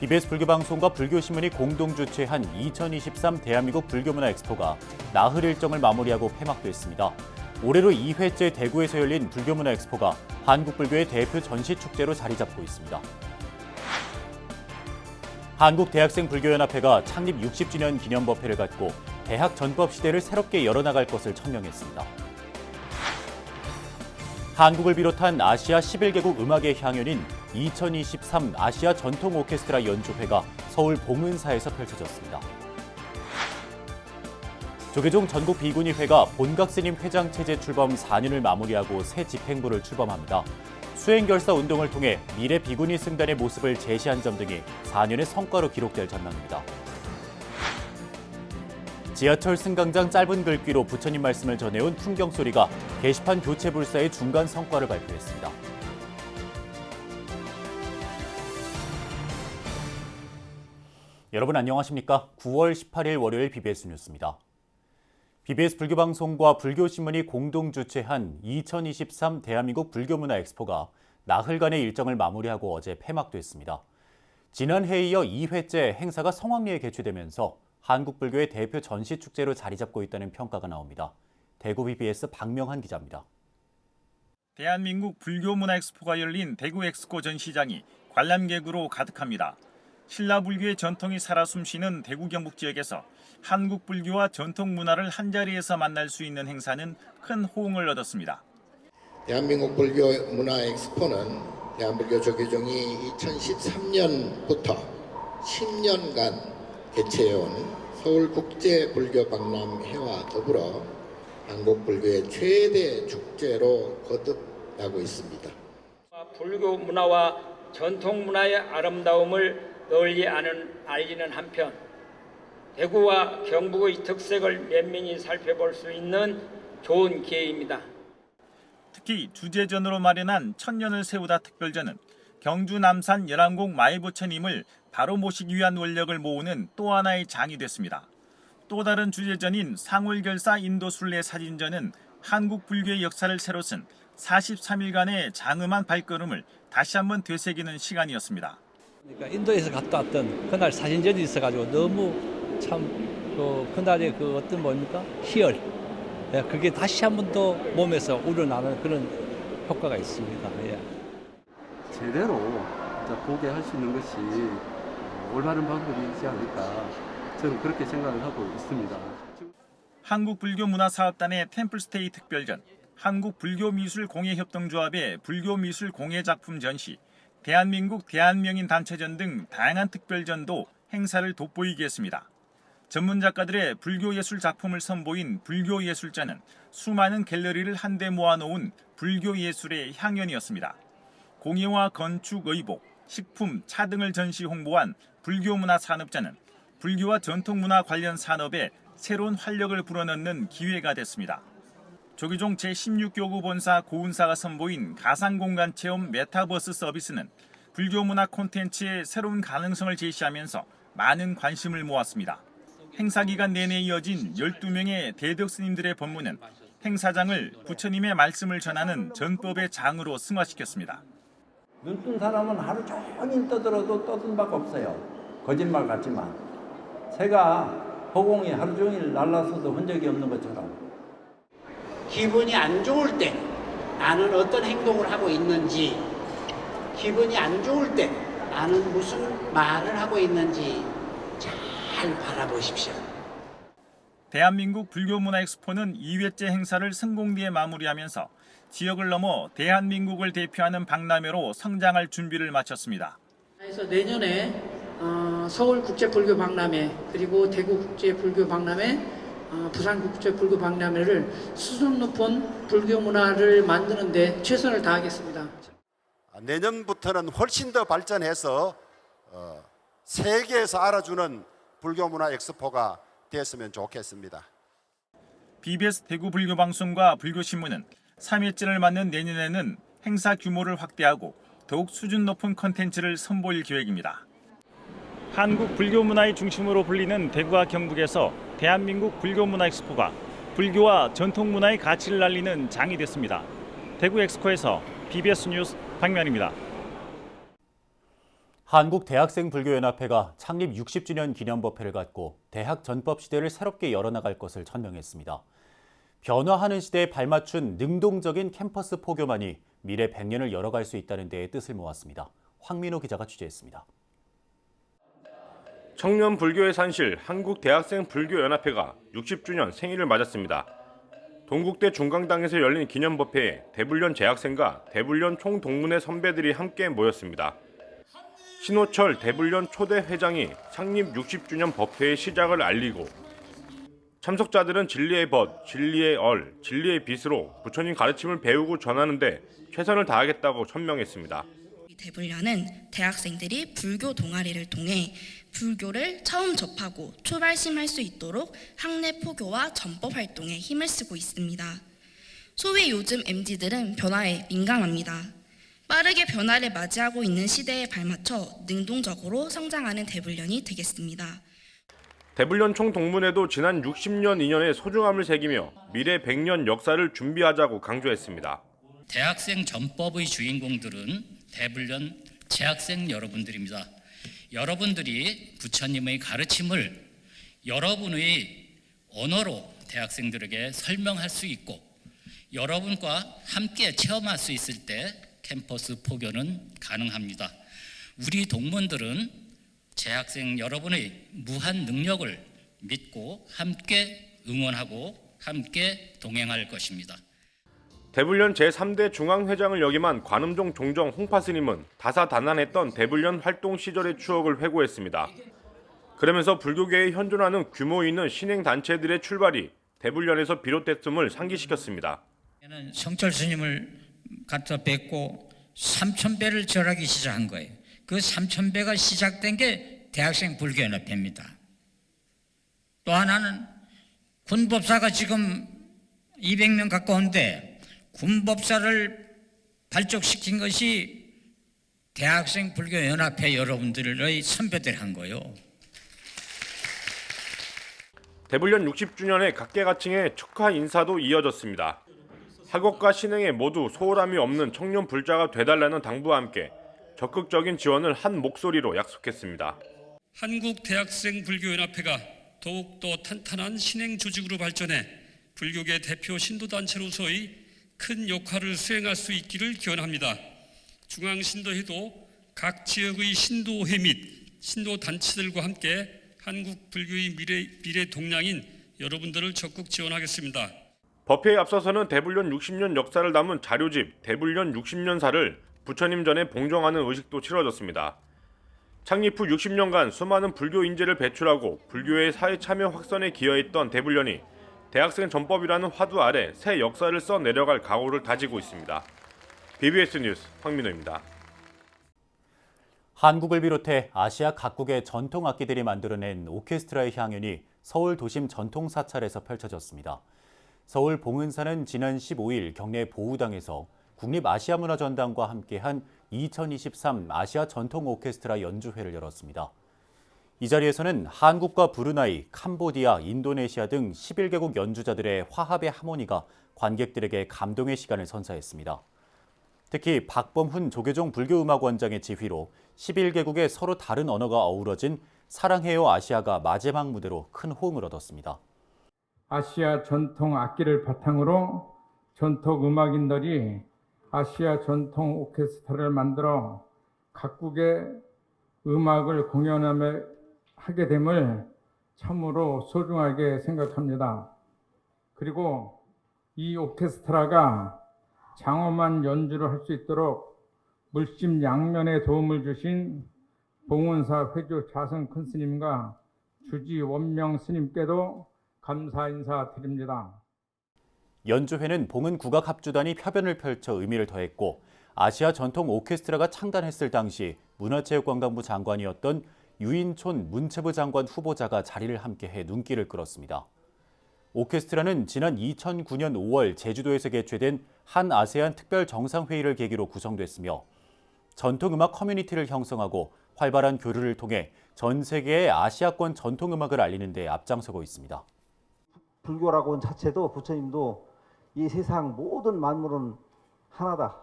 BBS 불교방송과 불교신문이 공동 주최한 2023 대한민국 불교문화 엑스포가 나흘 일정을 마무리하고 폐막됐습니다. 올해로 2회째 대구에서 열린 불교문화 엑스포가 한국불교의 대표 전시축제로 자리 잡고 있습니다. 한국대학생불교연합회가 창립 60주년 기념법회를 갖고 대학 전법 시대를 새롭게 열어나갈 것을 천명했습니다. 한국을 비롯한 아시아 11개국 음악의 향연인 2023 아시아 전통 오케스트라 연주회가 서울 봉은사에서 펼쳐졌습니다. 조계종 전국 비구니회가 본각스님 회장 체제 출범 4년을 마무리하고 새 집행부를 출범합니다. 수행결사 운동을 통해 미래 비구니 승단의 모습을 제시한 점 등이 4년의 성과로 기록될 전망입니다. 지하철 승강장 짧은 글귀로 부처님 말씀을 전해온 풍경소리가 게시판 교체 불사의 중간 성과를 발표했습니다. 여러분 안녕하십니까? 9월 18일 월요일 BBS 뉴스입니다. BBS 불교방송과 불교신문이 공동 주최한 2023 대한민국 불교문화 엑스포가 나흘간의 일정을 마무리하고 어제 폐막됐습니다. 지난해에 이어 2회째 행사가 성황리에 개최되면서 한국불교의 대표 전시축제로 자리 잡고 있다는 평가가 나옵니다. 대구 BBS 박명한 기자입니다. 대한민국 불교문화 엑스포가 열린 대구 엑스코 전시장이 관람객으로 가득합니다. 신라불교의 전통이 살아 숨쉬는 대구 경북 지역에서 한국 불교와 전통 문화를 한자리에서 만날 수 있는 행사는 큰 호응을 얻었습니다. 대한민국 불교 문화 엑스포는 대한불교 조계종이 2013년부터 10년간 개최해온 서울국제불교박람회와 더불어 한국 불교의 최대 축제로 거듭나고 있습니다. 불교 문화와 전통 문화의 아름다움을 널리 알리는 한편 대구와 경북의 특색을 면밀히 살펴볼 수 있는 좋은 기회입니다. 특히 주제전으로 마련한 천년을 세우다 특별전은 경주 남산 열왕곡 마이부처님을 바로 모시기 위한 원력을 모으는 또 하나의 장이 됐습니다. 또 다른 주제전인 상월결사 인도순례 사진전은 한국 불교의 역사를 새로 쓴 43일간의 장엄한 발걸음을 다시 한번 되새기는 시간이었습니다. 그러니까 인도에서 갔다 왔던 그날 사진전이 있어가지고 너무 참 그날의 그 어떤 뭡니까 희열, 그게 다시 한 번 더 몸에서 우러나는 그런 효과가 있습니다. 예. 제대로 보게 할 수 있는 것이 올바른 방법이지 않을까 저는 그렇게 생각을 하고 있습니다. 한국불교문화사업단의 템플스테이 특별전, 한국불교미술공예협동조합의 불교미술공예작품 전시, 대한민국 대한명인 단체전 등 다양한 특별전도 행사를 돋보이게 했습니다. 전문 작가들의 불교예술 작품을 선보인 불교예술전은 수많은 갤러리를 한데 모아놓은 불교예술의 향연이었습니다. 공예와 건축, 의복, 식품, 차 등을 전시 홍보한 불교문화산업전은 불교와 전통문화 관련 산업에 새로운 활력을 불어넣는 기회가 됐습니다. 조계종 제16교구 본사 고운사가 선보인 가상공간체험 메타버스 서비스는 불교문화 콘텐츠의 새로운 가능성을 제시하면서 많은 관심을 모았습니다. 행사 기간 내내 이어진 12명의 대덕 스님들의 법문은 행사장을 부처님의 말씀을 전하는 전법의 장으로 승화시켰습니다. 눈뜬 사람은 하루 종일 떠들어도 떠든 바가 없어요. 거짓말 같지만. 새가 허공에 하루 종일 날라서도 흔적이 없는 것처럼. 기분이 안 좋을 때 나는 어떤 행동을 하고 있는지, 기분이 안 좋을 때 나는 무슨 말을 하고 있는지 잘 바라보십시오. 대한민국 불교문화 엑스포는 2회째 행사를 성공리에 마무리하면서 지역을 넘어 대한민국을 대표하는 박람회로 성장할 준비를 마쳤습니다. 그래서 내년에 서울국제불교박람회 그리고 대구국제불교박람회, 부산국제불교박람회를 수준 높은 불교문화를 만드는 데 최선을 다하겠습니다. 내년부터는 훨씬 더 발전해서 세계에서 알아주는 불교문화 엑스포가 됐으면 좋겠습니다. BBS 대구 불교방송과 불교신문은 3회째를 맞는 내년에는 행사 규모를 확대하고 더욱 수준 높은 콘텐츠를 선보일 계획입니다. 한국 불교문화의 중심으로 불리는 대구와 경북에서 대한민국 불교문화 엑스포가 불교와 전통문화의 가치를 알리는 장이 됐습니다. 대구 엑스코에서 BBS 뉴스 박면입니다. 한국대학생불교연합회가 창립 60주년 기념법회를 갖고 대학 전법 시대를 새롭게 열어나갈 것을 천명했습니다. 변화하는 시대에 발맞춘 능동적인 캠퍼스 포교만이 미래 100년을 열어갈 수 있다는 데에 뜻을 모았습니다. 황민호 기자가 취재했습니다. 청년 불교의 산실 한국대학생불교연합회가 60주년 생일을 맞았습니다. 동국대 중강당에서 열린 기념법회에 대불련 재학생과 대불련 총동문회 선배들이 함께 모였습니다. 신호철 대불련 초대 회장이 창립 60주년 법회의 시작을 알리고 참석자들은 진리의 벗, 진리의 얼, 진리의 빛으로 부처님 가르침을 배우고 전하는 데 최선을 다하겠다고 천명했습니다. 대불련은 대학생들이 불교 동아리를 통해 불교를 처음 접하고 초발심할 수 있도록 학내 포교와 전법 활동에 힘을 쓰고 있습니다. 소위 요즘 MZ들은 변화에 민감합니다. 빠르게 변화를 맞이하고 있는 시대에 발맞춰 능동적으로 성장하는 대불련이 되겠습니다. 대불련 총동문회도 지난 60년 인연의 소중함을 새기며 미래 100년 역사를 준비하자고 강조했습니다. 대학생 전법의 주인공들은 대불련 재학생 여러분들입니다. 여러분들이 부처님의 가르침을 여러분의 언어로 대학생들에게 설명할 수 있고 여러분과 함께 체험할 수 있을 때 캠퍼스 포교는 가능합니다. 우리 동문들은 재학생 여러분의 무한 능력을 믿고 함께 응원하고 함께 동행할 것입니다. 대불련 제3대 중앙회장을 역임한 관음종 종정 홍파 스님은 다사다난했던 대불련 활동 시절의 추억을 회고했습니다. 그러면서 불교계에 현존하는 규모 있는 신행단체들의 출발이 대불련에서 비롯됐음을 상기시켰습니다. 성철 스님을 갖다 뵙고 3,000배를 절하기 시작한 거예요. 그 3,000배가 시작된 게 대학생 불교연합회입니다. 또 하나는 군법사가 지금 200명 가까운데 군법사를 발족시킨 것이 대학생 불교연합회 여러분들의 선배들 한 거예요. 대불련 60주년의 각계각층의 축하 인사도 이어졌습니다. 학업과 신행에 모두 소홀함이 없는 청년 불자가 되달라는 당부와 함께 적극적인 지원을 한 목소리로 약속했습니다. 한국대학생불교연합회가 더욱더 탄탄한 신행 조직으로 발전해 불교계 대표 신도단체로서의 큰 역할을 수행할 수 있기를 기원합니다. 중앙신도회도 각 지역의 신도회 및 신도단체들과 함께 한국 불교의 미래 동량인 여러분들을 적극 지원하겠습니다. 법회에 앞서서는 대불련 60년 역사를 담은 자료집 대불련 60년사를 부처님 전에 봉정하는 의식도 치러졌습니다. 창립 후 60년간 수많은 불교 인재를 배출하고 불교의 사회 참여 확산에 기여했던 대불련이 대학생 전법이라는 화두 아래 새 역사를 써 내려갈 각오를 다지고 있습니다. BBS 뉴스 황민호입니다. 한국을 비롯해 아시아 각국의 전통 악기들이 만들어낸 오케스트라의 향연이 서울 도심 전통사찰에서 펼쳐졌습니다. 서울 봉은사는 지난 15일 경내 보우당에서 국립아시아문화전당과 함께한 2023 아시아 전통 오케스트라 연주회를 열었습니다. 이 자리에서는 한국과 브루나이, 캄보디아, 인도네시아 등 11개국 연주자들의 화합의 하모니가 관객들에게 감동의 시간을 선사했습니다. 특히 박범훈 조계종 불교음악원장의 지휘로 11개국의 서로 다른 언어가 어우러진 사랑해요 아시아가 마지막 무대로 큰 호응을 얻었습니다. 아시아 전통 악기를 바탕으로 전통 음악인들이 아시아 전통 오케스트라를 만들어 각국의 음악을 공연하게 됨을 참으로 소중하게 생각합니다. 그리고 이 오케스트라가 장엄한 연주를 할 수 있도록 물심양면에 도움을 주신 봉은사 회주 자성 큰 스님과 주지 원명 스님께도 감사 인사드립니다. 연주회는 봉은 국악합주단이 표변을 펼쳐 의미를 더했고 아시아 전통 오케스트라가 창단했을 당시 문화체육관광부 장관이었던 유인촌 문체부 장관 후보자가 자리를 함께해 눈길을 끌었습니다. 오케스트라는 지난 2009년 5월 제주도에서 개최된 한 아세안 특별 정상회의를 계기로 구성됐으며 전통음악 커뮤니티를 형성하고 활발한 교류를 통해 전 세계의 아시아권 전통음악을 알리는 데 앞장서고 있습니다. 불교라고 하는 자체도 부처님도 이 세상 모든 만물은 하나다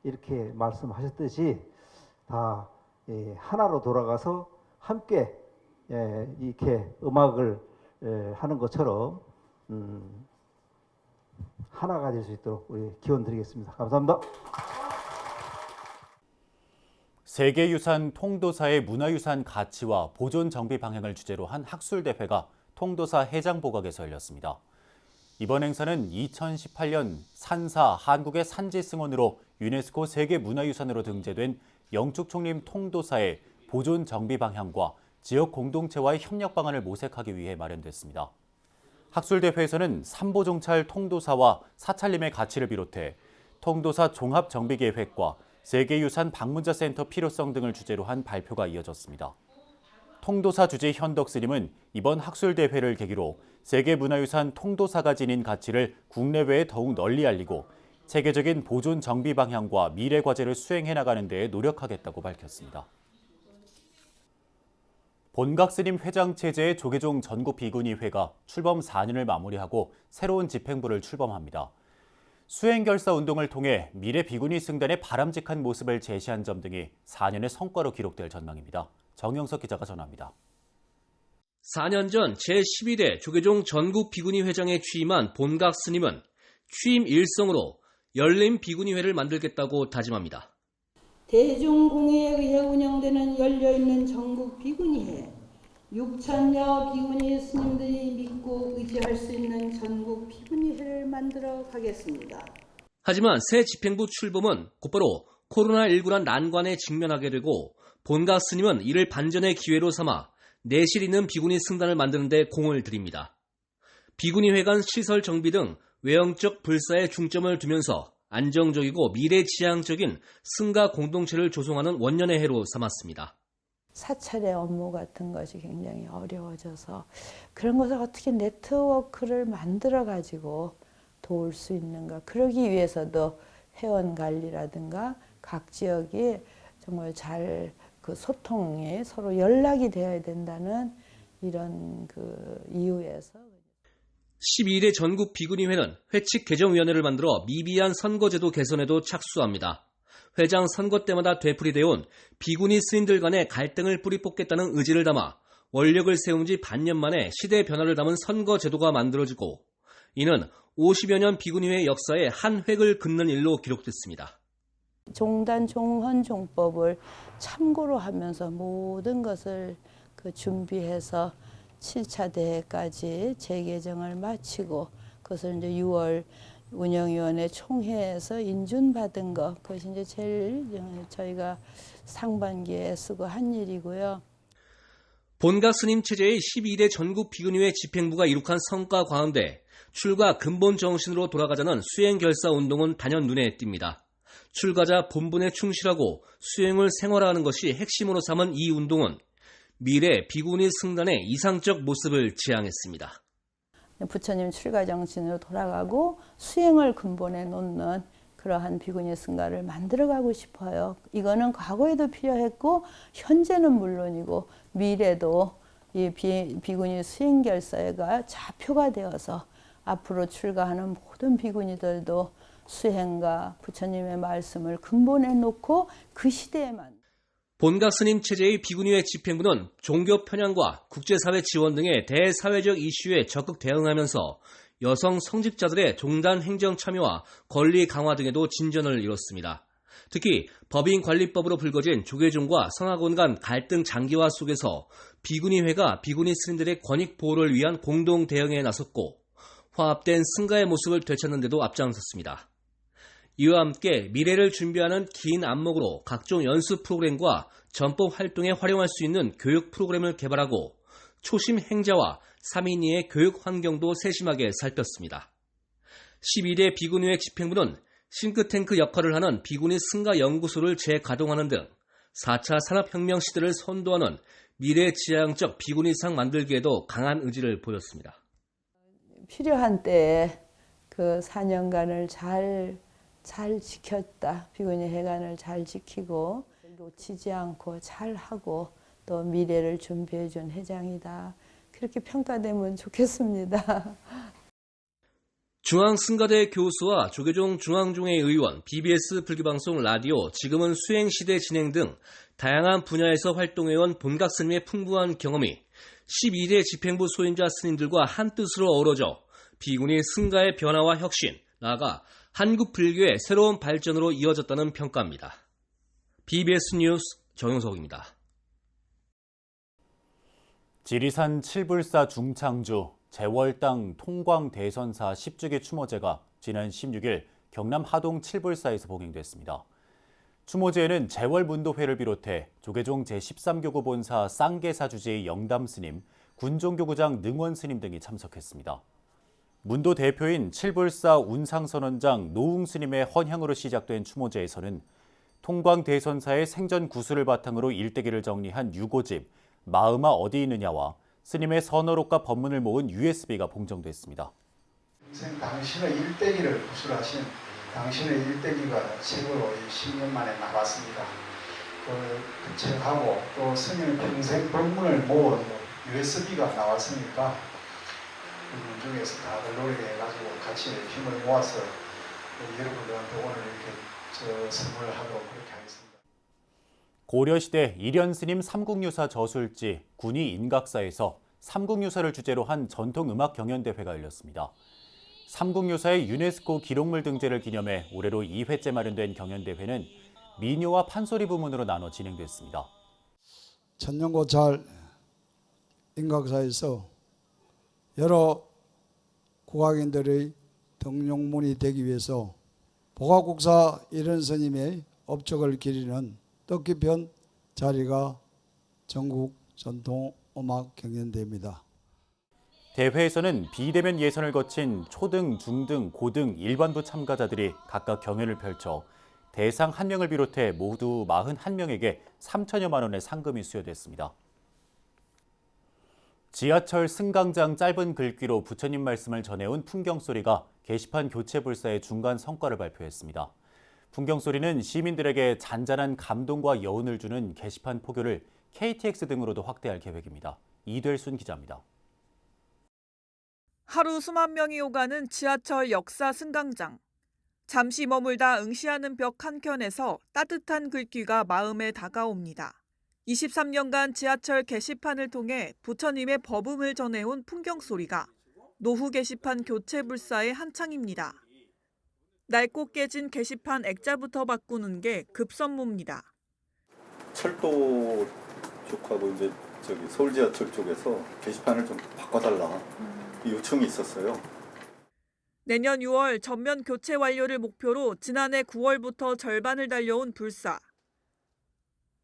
이렇게 말씀하셨듯이 다 하나로 돌아가서 함께 이렇게 음악을 하는 것처럼 하나가 될 수 있도록 우리 기원 드리겠습니다. 감사합니다. 세계유산 통도사의 문화유산 가치와 보존 정비 방향을 주제로 한 학술대회가 통도사 해장보각에서 열렸습니다. 이번 행사는 2018년 산사 한국의 산지승원으로 유네스코 세계문화유산으로 등재된 영축총림 통도사의 보존 정비 방향과 지역 공동체와의 협력 방안을 모색하기 위해 마련됐습니다. 학술대회에서는 삼보종찰 통도사와 사찰림의 가치를 비롯해 통도사 종합정비계획과 세계유산 방문자 센터 필요성 등을 주제로 한 발표가 이어졌습니다. 통도사 주재 현덕 스님은 이번 학술대회를 계기로 세계문화유산 통도사가 지닌 가치를 국내외에 더욱 널리 알리고 체계적인 보존 정비 방향과 미래 과제를 수행해 나가는 데 노력하겠다고 밝혔습니다. 본각 스님 회장 체제의 조계종 전국 비구니회가 출범 4년을 마무리하고 새로운 집행부를 출범합니다. 수행결사 운동을 통해 미래 비구니 승단의 바람직한 모습을 제시한 점 등이 4년의 성과로 기록될 전망입니다. 정영석 기자가 전합니다. 4년 전 제12대 조계종 전국 비구니 회장에 취임한 본각 스님은 취임 일성으로 열린 비구니회를 만들겠다고 다짐합니다. 대중공의에 의해 운영되는 열려있는 전국 비구니회, 6천여 비구니 스님들이 믿고 의지할 수 있는 전국 비구니회를 만들어 가겠습니다. 하지만 새 집행부 출범은 곧바로 코로나19란 난관에 직면하게 되고 본각 스님은 이를 반전의 기회로 삼아 내실 있는 비구니 승단을 만드는 데 공을 들입니다. 비구니회관 시설 정비 등 외형적 불사에 중점을 두면서 안정적이고 미래지향적인 승가 공동체를 조성하는 원년의 해로 삼았습니다. 사찰의 업무 같은 것이 굉장히 어려워져서 그런 것을 어떻게 네트워크를 만들어가지고 도울 수 있는가. 그러기 위해서도 회원 관리라든가 각 지역이 정말 잘 그 소통에 서로 연락이 되어야 된다는 이런 그 이유에서 12대 전국 비구니회는 회칙 개정위원회를 만들어 미비한 선거제도 개선에도 착수합니다. 회장 선거 때마다 되풀이되어 온 비구니 스님들 간의 갈등을 뿌리 뽑겠다는 의지를 담아 원력을 세운 지 반년 만에 시대 변화를 담은 선거제도가 만들어지고 이는 50여 년 비구니회 역사의 한 획을 긋는 일로 기록됐습니다. 종단 종헌 종법을 참고로 하면서 모든 것을 그 준비해서 7차 대회까지 재개정을 마치고 그것을 이제 6월 운영위원회 총회에서 인준받은 것, 그것이 이제 제일 저희가 상반기에 쓰고 한 일이고요. 본각 스님 체제의 12대 전국 비구니회 집행부가 이룩한 성과 가운데 출가 근본 정신으로 돌아가자는 수행결사 운동은 단연 눈에 띕니다. 출가자 본분에 충실하고 수행을 생활화하는 것이 핵심으로 삼은 이 운동은 미래 비구니 승단의 이상적 모습을 지향했습니다. 부처님 출가 정신으로 돌아가고 수행을 근본에 놓는 그러한 비구니 승가를 만들어가고 싶어요. 이거는 과거에도 필요했고 현재는 물론이고 미래도 이 비구니 수행결사가 좌표가 되어서 앞으로 출가하는 모든 비구니들도 수행과 부처님의 말씀을 근본에 놓고 그 시대에만 본각 스님 체제의 비구니회 집행부는 종교 편향과 국제사회 지원 등의 대사회적 이슈에 적극 대응하면서 여성 성직자들의 종단 행정 참여와 권리 강화 등에도 진전을 이뤘습니다. 특히 법인관리법으로 불거진 조계종과 성악원 간 갈등 장기화 속에서 비구니회가 비구니 스님들의 권익 보호를 위한 공동 대응에 나섰고 화합된 승가의 모습을 되찾는 데도 앞장섰습니다. 이와 함께 미래를 준비하는 긴 안목으로 각종 연수 프로그램과 전법 활동에 활용할 수 있는 교육 프로그램을 개발하고 초심 행자와 3인이의 교육 환경도 세심하게 살폈습니다. 12대 비구니회 집행부는 싱크탱크 역할을 하는 비구니 승가 연구소를 재가동하는 등 4차 산업혁명 시대를 선도하는 미래지향적 비구니상 만들기에도 강한 의지를 보였습니다. 필요한 때에 그 4년간을 잘 지켰다. 비구니 회관을 잘 지키고 놓치지 않고 잘 하고 또 미래를 준비해 준 회장이다. 그렇게 평가되면 좋겠습니다. 중앙승가대 교수와 조계종 중앙종회 의원, BBS 불교방송 라디오, 지금은 수행시대 진행 등 다양한 분야에서 활동해온 본각 스님의 풍부한 경험이 12대 집행부 소임자 스님들과 한뜻으로 어우러져 비구니 승가의 변화와 혁신, 나아가 한국 불교의 새로운 발전으로 이어졌다는 평가입니다. BBS 뉴스 정용석입니다. 지리산 칠불사 중창주 재월당 통광대선사 10주기 추모제가 지난 16일 경남 하동 칠불사에서 봉행됐습니다. 추모제에는 재월문도회를 비롯해 조계종 제13교구 본사 쌍계사 주지의 영담스님, 군종교구장 능원스님 등이 참석했습니다. 문도 대표인 칠불사 운상선원장 노웅스님의 헌향으로 시작된 추모제에서는 통광대선사의 생전 구술을 바탕으로 일대기를 정리한 유고집 마음아 어디 있느냐와 스님의 선어록과 법문을 모은 USB가 봉정됐습니다. 당신의 일대기를 구술하신 당신의 일대기가 책으로 10년 만에 나왔습니다. 그 책하고 또 스님의 평생 법문을 모은 USB가 나왔으니까 우리 중에서 다들 노력해가지고 같이 힘을 모아서 여러분들한테 오늘 이렇게 선물하도록 그렇게 하겠습니다. 고려시대 일현스님 삼국유사 저술지 군위 인각사에서 삼국유사를 주제로 한 전통음악 경연대회가 열렸습니다. 삼국유사의 유네스코 기록물 등재를 기념해 올해로 2회째 마련된 경연대회는 민요와 판소리 부문으로 나눠 진행됐습니다. 천년고찰 인각사에서 여러 국악인들의 등용문이 되기 위해서 보가국사 일현스님의 업적을 기리는 뜻깊은 자리가 전국 전통음악 경연대회입니다. 대회에서는 비대면 예선을 거친 초등, 중등, 고등, 일반부 참가자들이 각각 경연을 펼쳐 대상 1명을 비롯해 모두 41명에게 3천여만 원의 상금이 수여됐습니다. 지하철 승강장 짧은 글귀로 부처님 말씀을 전해온 풍경소리가 게시판 교체불사의 중간 성과를 발표했습니다. 풍경소리는 시민들에게 잔잔한 감동과 여운을 주는 게시판 포교를 KTX 등으로도 확대할 계획입니다. 이del순 기자입니다. 하루 수만 명이 오가는 지하철 역사 승강장. 잠시 머물다 응시하는 벽 한켠에서 따뜻한 글귀가 마음에 다가옵니다. 23년간 지하철 게시판을 통해 부처님의 법음을 전해온 풍경소리가 노후 게시판 교체불사의 한창입니다. 낡고 깨진 게시판 액자부터 바꾸는 게 급선무입니다. 철도 쪽하고 이제 서울 지하철 쪽에서 게시판을 좀 바꿔달라 요청이 있었어요. 내년 6월 전면 교체 완료를 목표로 지난해 9월부터 절반을 달려온 불사.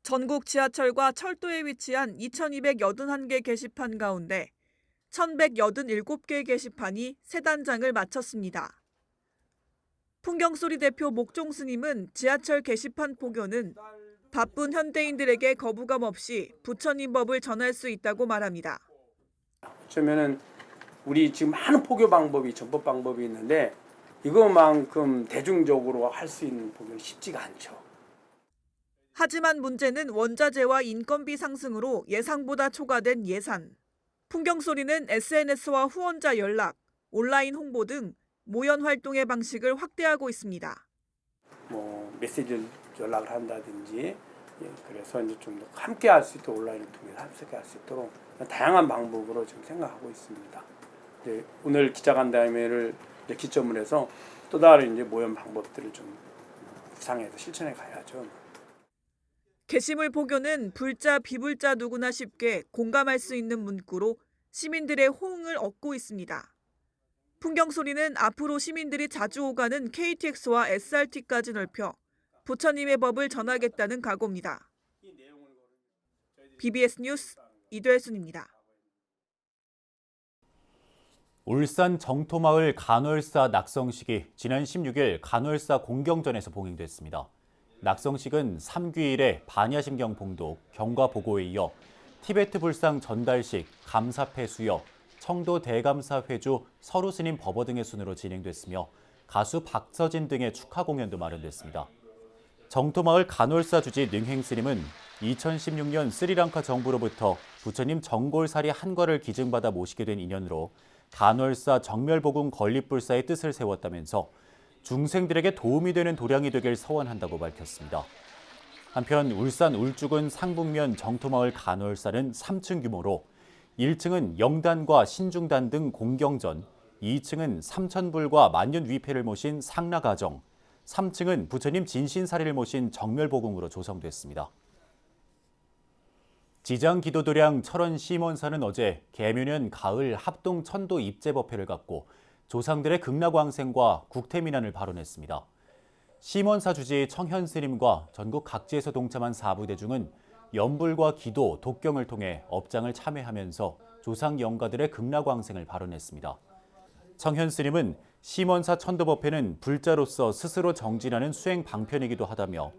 전국 지하철과 철도에 위치한 2,281개 게시판 가운데 1,187개 게시판이 새 단장을 마쳤습니다. 풍경소리 대표 목종 스님은 지하철 게시판 포교는 바쁜 현대인들에게 거부감 없이 부처님 법을 전할 수 있다고 말합니다. 어쩌면은 우리 지금 많은 포교 방법이 전법 방법이 있는데 이것만큼 대중적으로 할 수 있는 포교는 쉽지가 않죠. 하지만 문제는 원자재와 인건비 상승으로 예상보다 초과된 예산. 풍경소리는 SNS와 후원자 연락, 온라인 홍보 등 모연 활동의 방식을 확대하고 있습니다. 메시지 연락을 한다든지 그래서 이제 좀 더 함께 할 수 있도록 온라인을 통해서 함께 할 수 있도록 다양한 방법으로 지금 생각하고 있습니다. 오늘 기자간담회를 기점으로 해서 또 다른 이제 모연 방법들을 좀 구상해서 실천해 가야죠. 게시물 포교는 불자, 비불자 누구나 쉽게 공감할 수 있는 문구로 시민들의 호응을 얻고 있습니다. 풍경소리는 앞으로 시민들이 자주 오가는 KTX와 SRT까지 넓혀 부처님의 법을 전하겠다는 각오입니다. BBS 뉴스 이del순입니다. 울산 정토마을 간월사 낙성식이 지난 16일 간월사 공경전에서 봉행됐습니다. 낙성식은 3귀일의 반야심경 봉독, 경과 보고에 이어 티베트 불상 전달식, 감사패 수여, 청도 대감사 회주 서루 스님 법어 등의 순으로 진행됐으며 가수 박서진 등의 축하 공연도 마련됐습니다. 정토마을 간월사 주지 능행 스님은 2016년 스리랑카 정부로부터 부처님 정골사리 한과를 기증받아 모시게 된 인연으로 간월사 정멸복음 건립불사의 뜻을 세웠다면서 중생들에게 도움이 되는 도량이 되길 서원한다고 밝혔습니다. 한편 울산 울주군 상북면 정토마을 간월사는 3층 규모로 1층은 영단과 신중단 등 공경전, 2층은 삼천불과 만년위패를 모신 상나가정, 3층은 부처님 진신사리를 모신 정멸복음으로 조성됐습니다. 지장기도도량 철원 심원사는 어제 계묘년 가을 합동 천도 입제법회를 갖고 조상들의 극락왕생과 국태민안을 발언했습니다. 심원사 주지 청현스님과 전국 각지에서 동참한 사부대중은 연불과 기도, 독경을 통해 업장을 참회하면서 조상 영가들의 극락왕생을 발언했습니다. 청현스님은 심원사 천도법회는 불자로서 스스로 정진하는 수행 방편이기도 하다며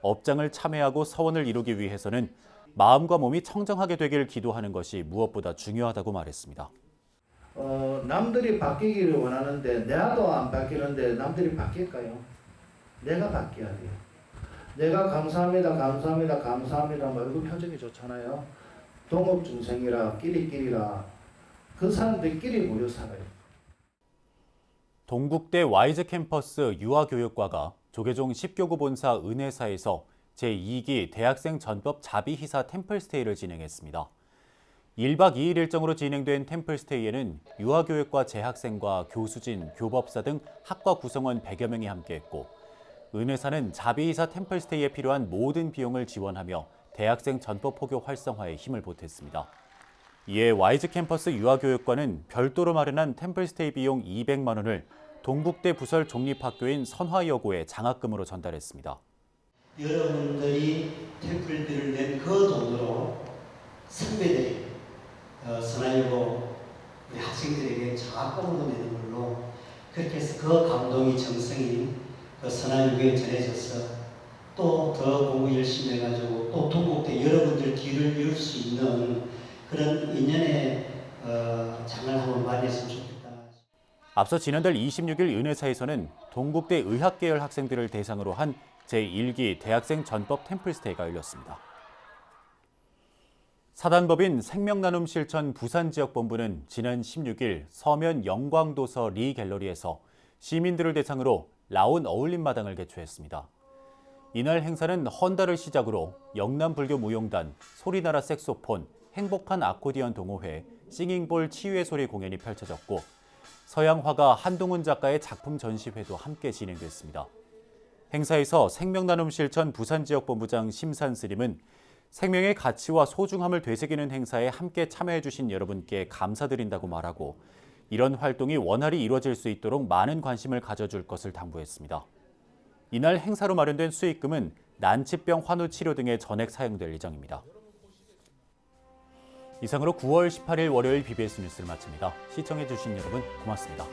업장을 참회하고 서원을 이루기 위해서는 마음과 몸이 청정하게 되기를 기도하는 것이 무엇보다 중요하다고 말했습니다. 남들이 바뀌기를 원하는데 나도 안 바뀌는데 남들이 바뀔까요? 내가 바뀌어야 돼요. 내가 감사합니다, 감사합니다, 감사합니다. 뭐 얼굴 표정이 좋잖아요. 동업중생이라 끼리끼리라 그 사람들끼리 모여 살아요. 동국대 와이즈 캠퍼스 유아교육과가 조계종 10교구 본사 은혜사에서 제2기 대학생 전법 자비희사 템플스테이를 진행했습니다. 1박 2일 일정으로 진행된 템플스테이에는 유아교육과 재학생과 교수진, 교법사 등 학과 구성원 100여 명이 함께했고 은혜사는 자비희사 템플스테이에 필요한 모든 비용을 지원하며 대학생 전법 포교 활성화에 힘을 보탰습니다. 이에 와이즈 캠퍼스 유아교육과는 별도로 마련한 템플스테이 비용 200만 원을 동국대 부설 종립학교인 선화여고에 장학금으로 전달했습니다. 여러분들이 템플비를 낸 그 돈으로 선배들이 선화여고 우리 학생들에게 장학금으로 내는 걸로 그렇게 해서 그 감동이 정성이 그 선화여고에 전해져서 또 더 공부 열심히 해가지고 또 동국대 여러분들 길을 이을 수 있는 그런 인연의 장을 한번 마련했으면 좋겠다. 앞서 지난달 26일 은혜사에서는 동국대 의학계열 학생들을 대상으로 한 제1기 대학생 전법 템플스테이가 열렸습니다. 사단법인 생명나눔실천 부산지역본부는 지난 16일 서면 영광도서 리 갤러리에서 시민들을 대상으로 라온 어울림마당을 개최했습니다. 이날 행사는 헌달을 시작으로 영남불교 무용단, 소리나라 색소폰, 행복한 아코디언 동호회, 싱잉볼 치유의 소리 공연이 펼쳐졌고 서양 화가 한동훈 작가의 작품 전시회도 함께 진행됐습니다. 행사에서 생명나눔실천 부산지역본부장 심산스님은 생명의 가치와 소중함을 되새기는 행사에 함께 참여해 주신 여러분께 감사드린다고 말하고 이런 활동이 원활히 이루어질 수 있도록 많은 관심을 가져줄 것을 당부했습니다. 이날 행사로 마련된 수익금은 난치병 환우 치료 등에 전액 사용될 예정입니다. 이상으로 9월 18일 월요일 BBS 뉴스를 마칩니다. 시청해 주신 여러분 고맙습니다.